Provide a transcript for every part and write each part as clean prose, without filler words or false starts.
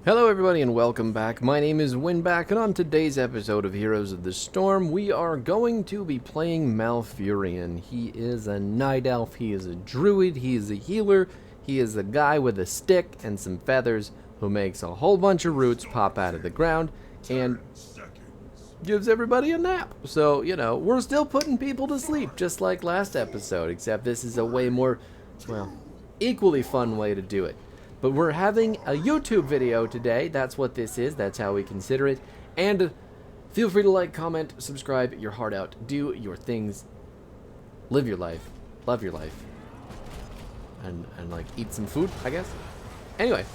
Hello everybody and welcome back. My name is Winback, and on today's episode of Heroes of the Storm, we are going to be playing Malfurion. He is a night elf, he is a druid, he is a healer, he is a guy with a stick and some feathers who makes a whole bunch of roots pop out of the ground and gives everybody a nap. So, you know, we're still putting people to sleep just like last episode, except this is a way more, well, equally fun way to do it. But we're having a YouTube video today. That's what this is. That's how we consider it. And feel free to like, comment, subscribe your heart out. Do your things. Live your life. Love your life. And like eat some food, I guess. Anyway,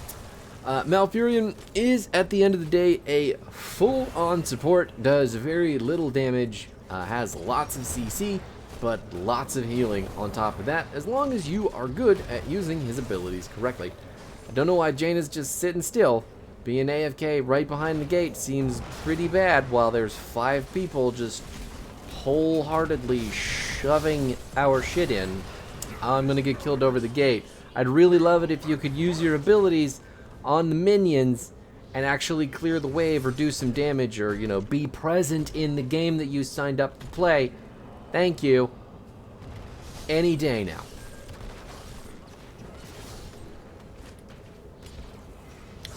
Malfurion is at the end of the day a full-on support. Does very little damage. Has lots of CC. But lots of healing on top of that. As long as you are good at using his abilities correctly. I don't know why Jaina's just sitting still. Being AFK right behind the gate seems pretty bad while there's 5 people just wholeheartedly shoving our shit in. I'm gonna get killed over the gate. I'd really love it if you could use your abilities on the minions and actually clear the wave or do some damage or, you know, be present in the game that you signed up to play. Thank you. Any day now.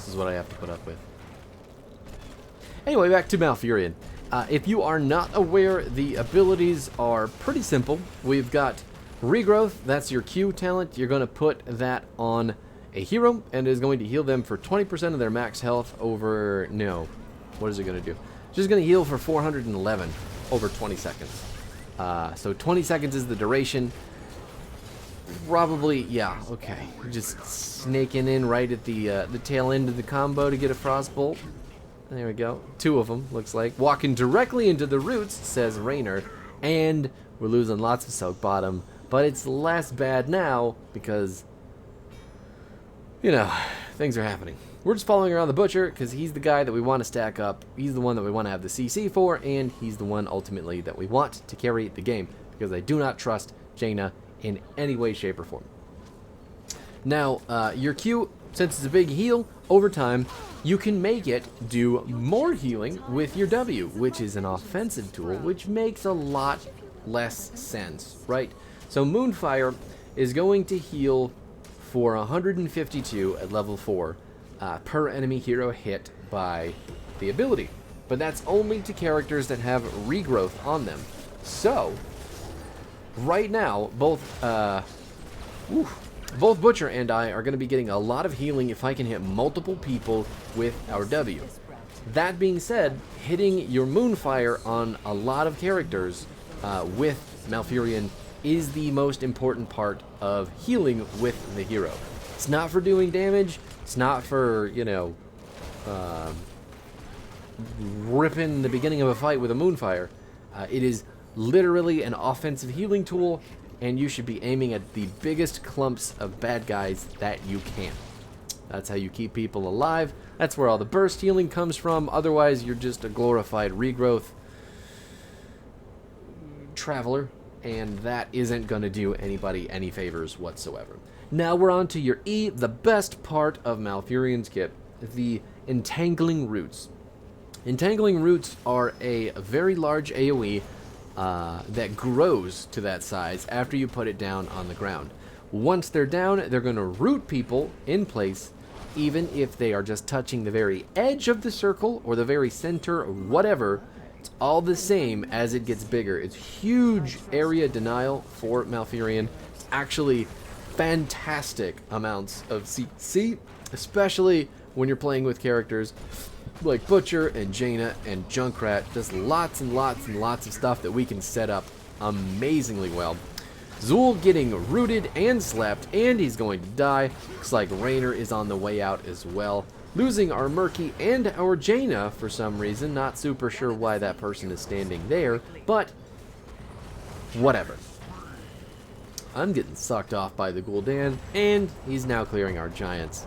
Is what I have to put up with. Anyway, back to Malfurion. If you are not aware, the abilities are pretty simple. We've got Regrowth, that's your Q talent. You're going to put that on a hero, and it is going to heal them for 20% of their max health over... No. What is it going to do? It's just going to heal for 411 over 20 seconds. So 20 seconds is the duration. Probably, yeah, okay. Just snaking in right at the tail end of the combo to get a Frostbolt. There we go. 2 of them, looks like. Walking directly into the roots, says Rainer. And we're losing lots of Soak Bottom. But it's less bad now because, you know, things are happening. We're just following around the Butcher because he's the guy that we want to stack up. He's the one that we want to have the CC for. And he's the one, ultimately, that we want to carry the game. Because I do not trust Jaina in any way, shape, or form. Now, your Q, since it's a big heal, over time, you can make it do more healing with your W, which is an offensive tool, which makes a lot less sense, right? So Moonfire is going to heal for 152 at level 4 per enemy hero hit by the ability. But that's only to characters that have regrowth on them. So right now, both Butcher and I are going to be getting a lot of healing if I can hit multiple people with our W. That being said, hitting your Moonfire on a lot of characters with Malfurion is the most important part of healing with the hero. It's not for doing damage. It's not for, you know, ripping the beginning of a fight with a Moonfire. It is literally an offensive healing tool, and you should be aiming at the biggest clumps of bad guys that you can. That's how you keep people alive. That's where all the burst healing comes from. Otherwise, you're just a glorified regrowth traveler, and that isn't going to do anybody any favors whatsoever. Now we're on to your E, the best part of Malfurion's kit, the Entangling Roots. Entangling Roots are a very large AoE that grows to that size after you put it down on the ground. Once they're down, they're going to root people in place, even if they are just touching the very edge of the circle or the very center or whatever. It's all the same as it gets bigger. It's huge area denial for Malfurion. It's actually fantastic amounts of CC, especially when you're playing with characters like Butcher and Jaina and Junkrat. Just lots and lots and lots of stuff that we can set up amazingly well. Zool getting rooted and slapped, and he's going to die. Looks like Rainer is on the way out as well. Losing our Murky and our Jaina for some reason. Not super sure why that person is standing there, but whatever. I'm getting sucked off by the Gul'dan, and he's now clearing our giants.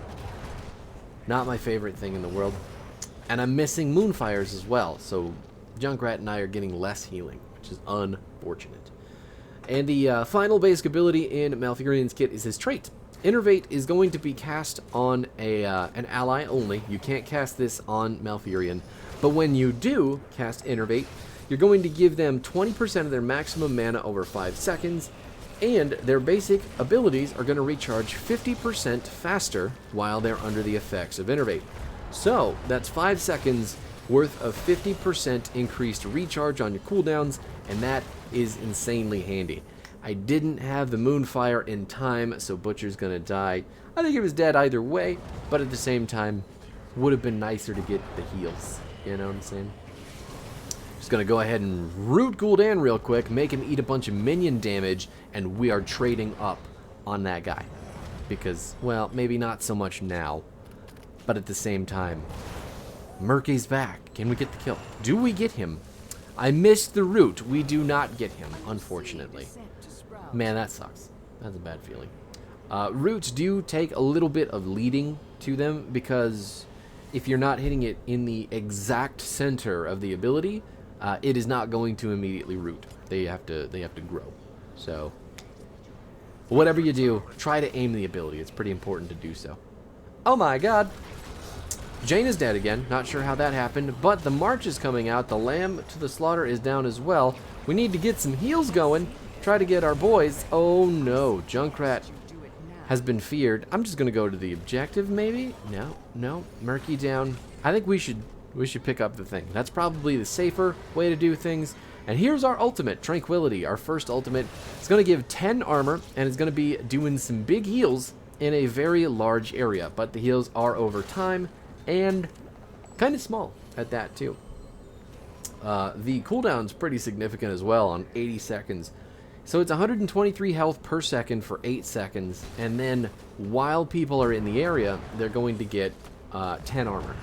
Not my favorite thing in the world. And I'm missing Moonfires as well, so Junkrat and I are getting less healing, which is unfortunate. And the final basic ability in Malfurion's kit is his trait. Innervate is going to be cast on an ally only. You can't cast this on Malfurion. But when you do cast Innervate, you're going to give them 20% of their maximum mana over 5 seconds, and their basic abilities are going to recharge 50% faster while they're under the effects of Innervate. So that's 5 seconds worth of 50% increased recharge on your cooldowns, and that is insanely handy. I didn't have the Moonfire in time, so Butcher's gonna die. I think he was dead either way, but at the same time, would have been nicer to get the heals. You know what I'm saying? Just gonna go ahead and root Gul'dan real quick, make him eat a bunch of minion damage, and we are trading up on that guy. Because, well, maybe not so much now, but at the same time, Murky's back. Can we get the kill? Do we get him? I missed the root. We do not get him, unfortunately. Man, that sucks. That's a bad feeling. Roots do take a little bit of leading to them, because if you're not hitting it in the exact center of the ability, it is not going to immediately root. They have to grow. So whatever you do, try to aim the ability. It's pretty important to do so. Oh my god. Jane is dead again. Not sure how that happened, but the march is coming out. The lamb to the slaughter is down as well. We need to get some heals going. Try to get our boys. Oh no, Junkrat has been feared. I'm just gonna go to the objective, maybe? No, Murky down. I think we should pick up the thing. That's probably the safer way to do things. And here's our ultimate, Tranquility, our first ultimate. It's gonna give 10 armor, and it's gonna be doing some big heals in a very large area. But the heals are over time, and kind of small at that too. The cooldown's pretty significant as well on 80 seconds. So it's 123 health per second for 8 seconds, and then while people are in the area, they're going to get 10 armor.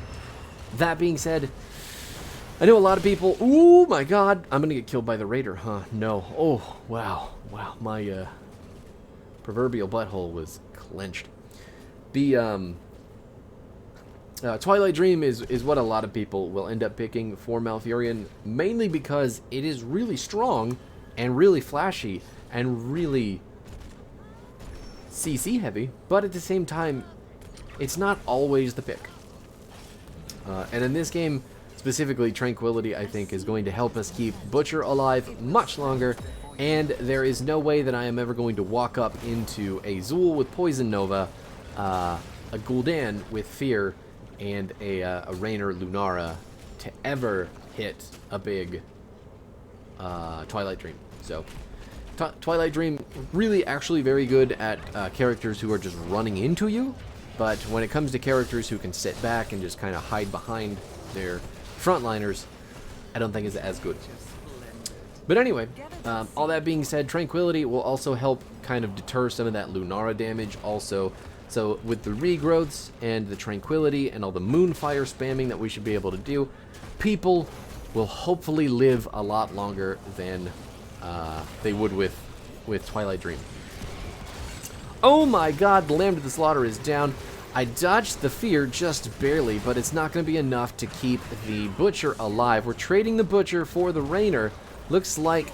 That being said, I know a lot of people, ooh my god, I'm gonna get killed by the raider, huh? No. Oh, wow, my proverbial butthole was clenched. The Twilight Dream is what a lot of people will end up picking for Malfurion, mainly because it is really strong and really flashy and really CC heavy, but at the same time, it's not always the pick. And in this game, specifically, Tranquility, I think, is going to help us keep Butcher alive much longer, and there is no way that I am ever going to walk up into a Zul with Poison Nova, a Gul'dan with Fear, and a Rainer Lunara to ever hit a big Twilight Dream. So Twilight Dream really actually very good at characters who are just running into you, but when it comes to characters who can sit back and just kind of hide behind their frontliners, I don't think is as good. But anyway, all that being said, Tranquility will also help kind of deter some of that Lunara damage also. So with the regrowths and the Tranquility and all the Moonfire spamming that we should be able to do, people will hopefully live a lot longer than they would with Twilight Dream. Oh my god, the Lamb to the Slaughter is down. I dodged the Fear just barely, but it's not going to be enough to keep the Butcher alive. We're trading the Butcher for the Rainer. Looks like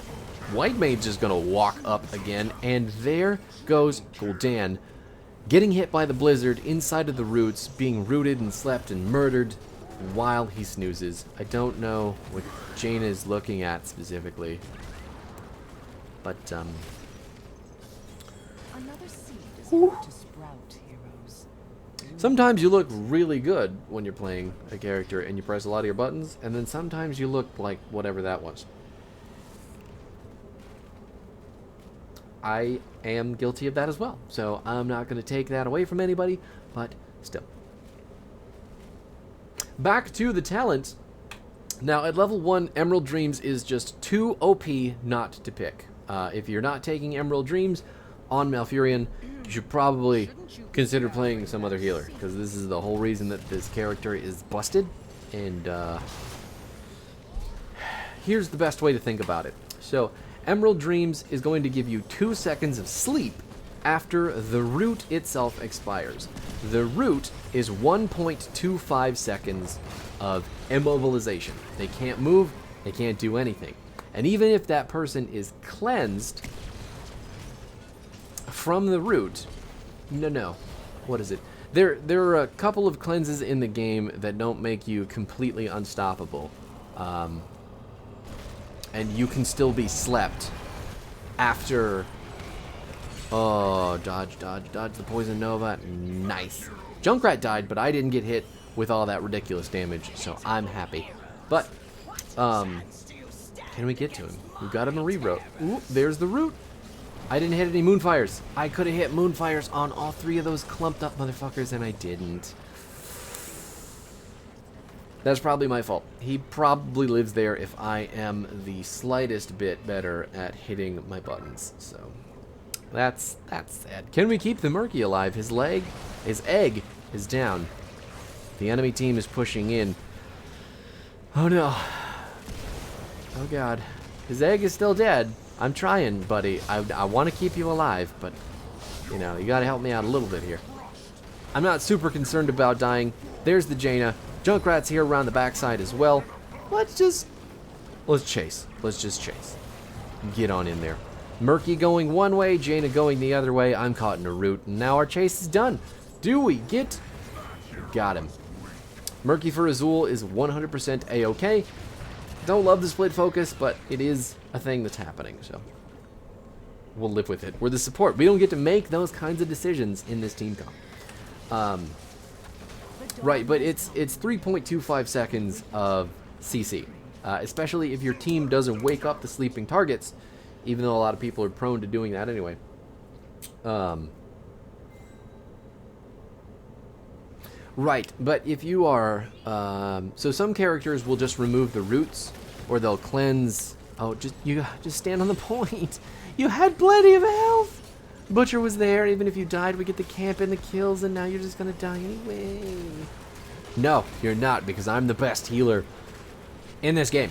White Mage's just going to walk up again, and there goes Gul'dan, getting hit by the blizzard inside of the roots, being rooted and slept and murdered while he snoozes. I don't know what Jane is looking at specifically, but Another seed is about to sprout, heroes. sometimes you look really good when you're playing a character and you press a lot of your buttons, and then sometimes you look like whatever that was. I am guilty of that as well, so I'm not going to take that away from anybody, but still. Back to the talent. Now, at level 1, Emerald Dreams is just too OP not to pick. If you're not taking Emerald Dreams on Malfurion, you should probably consider playing some other healer, because this is the whole reason that this character is busted, and here's the best way to think about it. So, Emerald Dreams is going to give you 2 seconds of sleep after the root itself expires. The root is 1.25 seconds of immobilization. They can't move, they can't do anything. And even if that person is cleansed from the root, No. What is it? There are a couple of cleanses in the game that don't make you completely unstoppable. And you can still be slept after... Oh, dodge the poison nova. Nice. Junkrat died, but I didn't get hit with all that ridiculous damage, so I'm happy. But, can we get to him? We got him a reroute. Ooh, there's the root. I didn't hit any moonfires. I could have hit moonfires on all three of those clumped up motherfuckers, and I didn't. That's probably my fault. He probably lives there if I am the slightest bit better at hitting my buttons, so... That's sad. Can we keep the Murky alive? His egg is down. The enemy team is pushing in. Oh no. Oh god. His egg is still dead. I'm trying, buddy. I want to keep you alive, but, you know, you gotta help me out a little bit here. I'm not super concerned about dying. There's the Jaina. Junkrat's here around the backside as well. Let's chase. Let's just chase. Get on in there. Murky going one way, Jaina going the other way. I'm caught in a root, and now our chase is done. Do we get... Got him. Murky for Azul is 100% A-OK. Don't love the split focus, but it is a thing that's happening, so we'll live with it. We're the support. We don't get to make those kinds of decisions in this team comp. Right, but it's 3.25 seconds of CC, especially if your team doesn't wake up the sleeping targets, even though a lot of people are prone to doing that anyway. Right, but if you are... so some characters will just remove the roots, or they'll cleanse... Oh, just stand on the point. You had plenty of health! Butcher was there. Even if you died, we get the camp and the kills, and now you're just gonna die anyway. No, you're not, because I'm the best healer in this game.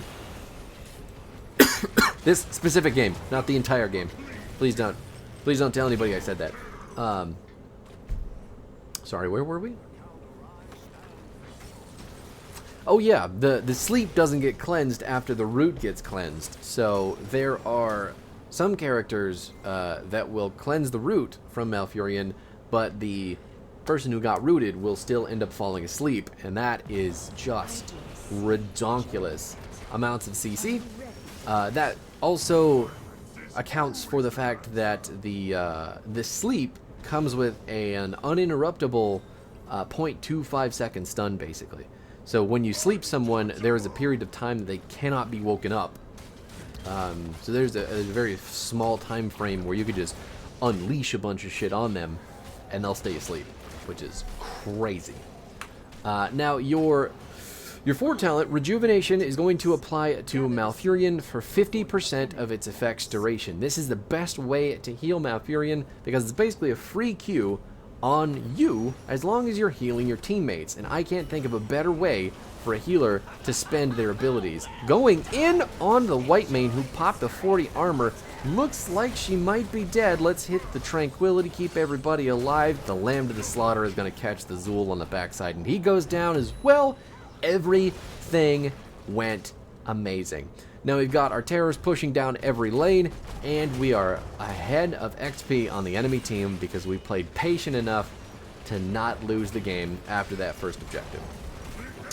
This specific game, not the entire game. Please don't tell anybody I said that. Sorry, where were we? Oh yeah, the sleep doesn't get cleansed after the root gets cleansed. So there are some characters that will cleanse the root from Malfurion, but the person who got rooted will still end up falling asleep, and that is just redonkulous amounts of CC. That also accounts for the fact that the sleep comes with an uninterruptible 0.25 second stun, basically. So when you sleep someone, there is a period of time that they cannot be woken up. So there's a very small time frame where you could just unleash a bunch of shit on them, and they'll stay asleep, which is crazy. Now your 4 talent, Rejuvenation, is going to apply to Malfurion for 50% of its effect's duration. This is the best way to heal Malfurion because it's basically a free Q on you as long as you're healing your teammates. And I can't think of a better way for a healer to spend their abilities. Going in on the white mane who popped the 40 armor. Looks like she might be dead. Let's hit the Tranquility, keep everybody alive. The Lamb to the Slaughter is going to catch the Zul on the backside, and he goes down as well. Everything went amazing. Now we've got our terrors pushing down every lane, and we are ahead of XP on the enemy team because we played patient enough to not lose the game after that first objective.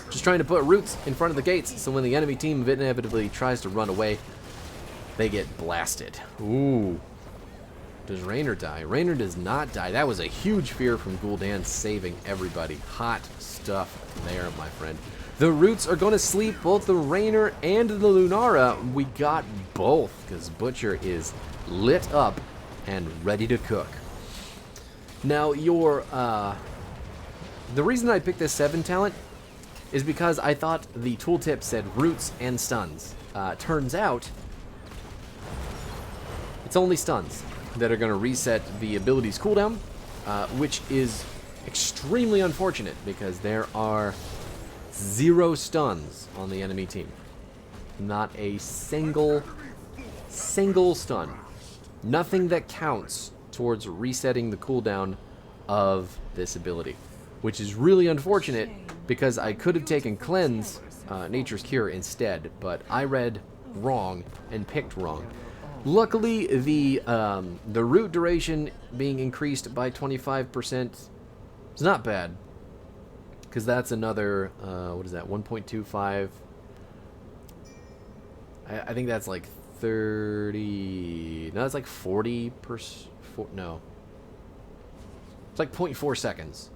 Just trying to put roots in front of the gates so when the enemy team inevitably tries to run away, they get blasted. Ooh. Does Raynor die? Raynor does not die. That was a huge fear from Gul'dan, saving everybody. Hot stuff there, my friend. The roots are going to sleep, both the Raynor and the Lunara. We got both, because Butcher is lit up and ready to cook. Now, the reason I picked this 7 talent is because I thought the tooltip said roots and stuns. Turns out, it's only stuns that are going to reset the ability's cooldown, which is extremely unfortunate because there are 0 stuns on the enemy team. Not a single stun. Nothing that counts towards resetting the cooldown of this ability, which is really unfortunate because I could have taken Cleanse, Nature's Cure instead, but I read wrong and picked wrong. Luckily, the root duration being increased by 25% is not bad, because that's another, what is that, 1.25? I think that's like 30, no, it's like 40%, no. It's like 0.4 seconds.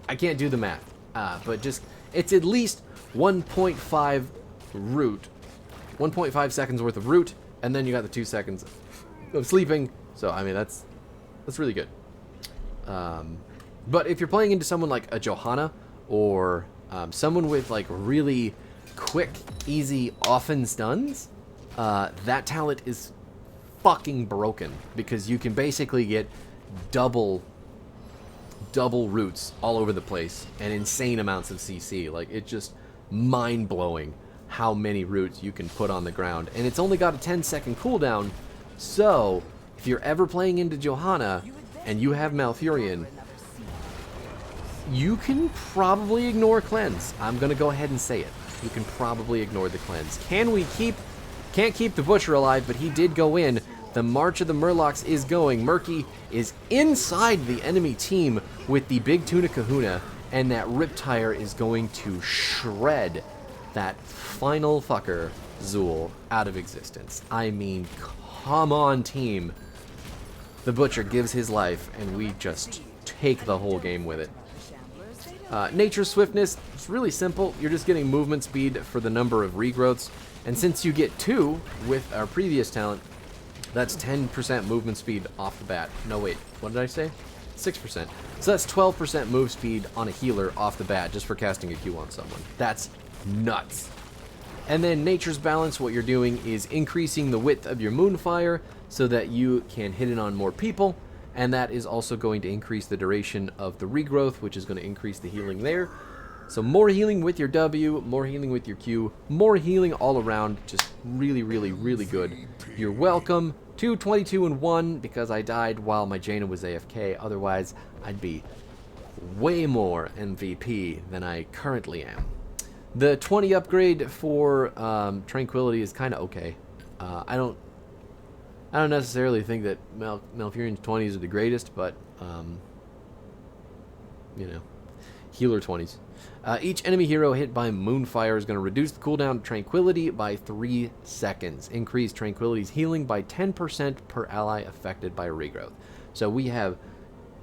I can't do the math, but just, it's at least 1.5 root, 1.5 seconds worth of root, and then you got the 2 seconds of sleeping. So, I mean, that's really good. But if you're playing into someone like a Johanna, or someone with like really quick, easy, often stuns, that talent is fucking broken, because you can basically get double roots all over the place and insane amounts of CC. Like, it's just mind-blowing how many roots you can put on the ground, and it's only got a 10-second cooldown. So if you're ever playing into Johanna and you have Malfurion, you can probably ignore cleanse. I'm gonna go ahead and say it. You can probably ignore the cleanse. Can't keep the Butcher alive, but he did go in. The March of the Murlocs is going. Murky is inside the enemy team with the big Tuna Kahuna, and that Riptire is going to shred that final fucker, Zool, out of existence. I mean, come on, team. The Butcher gives his life, and we just take the whole game with it. Nature's Swiftness, it's really simple. You're just getting movement speed for the number of regrowths, and since you get 2 with our previous talent, that's 10% movement speed off the bat. No, wait, what did I say? 6%. So that's 12% move speed on a healer off the bat just for casting a Q on someone. That's nuts. And then Nature's Balance, what you're doing is increasing the width of your Moonfire so that you can hit it on more people, and that is also going to increase the duration of the regrowth, which is going to increase the healing there. So more healing with your W, more healing with your Q, more healing all around. Just really, really, really good. You're welcome to 22 and 1 because I died while my Jaina was AFK. Otherwise, I'd be way more MVP than I currently am. The 20 upgrade for Tranquility is kind of okay. I don't necessarily think that Malfurion's 20s are the greatest, but you know, healer 20s. Each enemy hero hit by Moonfire is going to reduce the cooldown of Tranquility by 3 seconds. Increase Tranquility's healing by 10% per ally affected by regrowth. So we have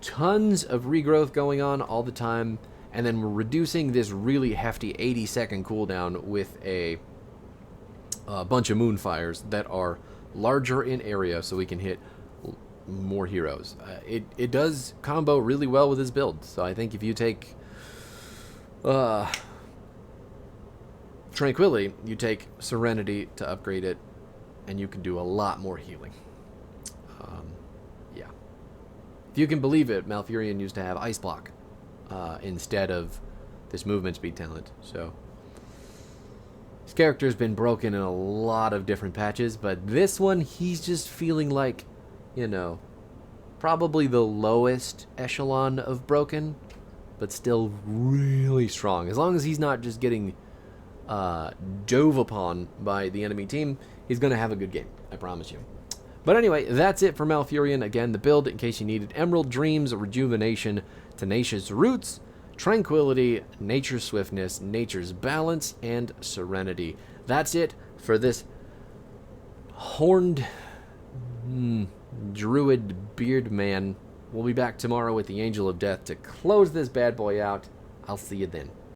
tons of regrowth going on all the time, and then we're reducing this really hefty 80-second cooldown with a bunch of Moonfires that are larger in area, so we can hit more heroes. It does combo really well with his build, so I think if you take Tranquility, you take Serenity to upgrade it, and you can do a lot more healing. Yeah. If you can believe it, Malfurion used to have Ice Block instead of this movement speed talent, so his character's been broken in a lot of different patches, but this one, he's just feeling like, you know, probably the lowest echelon of broken, but still really strong. As long as he's not just getting dove upon by the enemy team, he's going to have a good game, I promise you. But anyway, that's it for Malfurion. Again, the build, in case you needed: Emerald Dreams, Rejuvenation, Tenacious Roots, Tranquility, Nature's Swiftness, Nature's Balance, and Serenity. That's it for this horned druid beard man. We'll be back tomorrow with the Angel of Death to close this bad boy out. I'll see you then.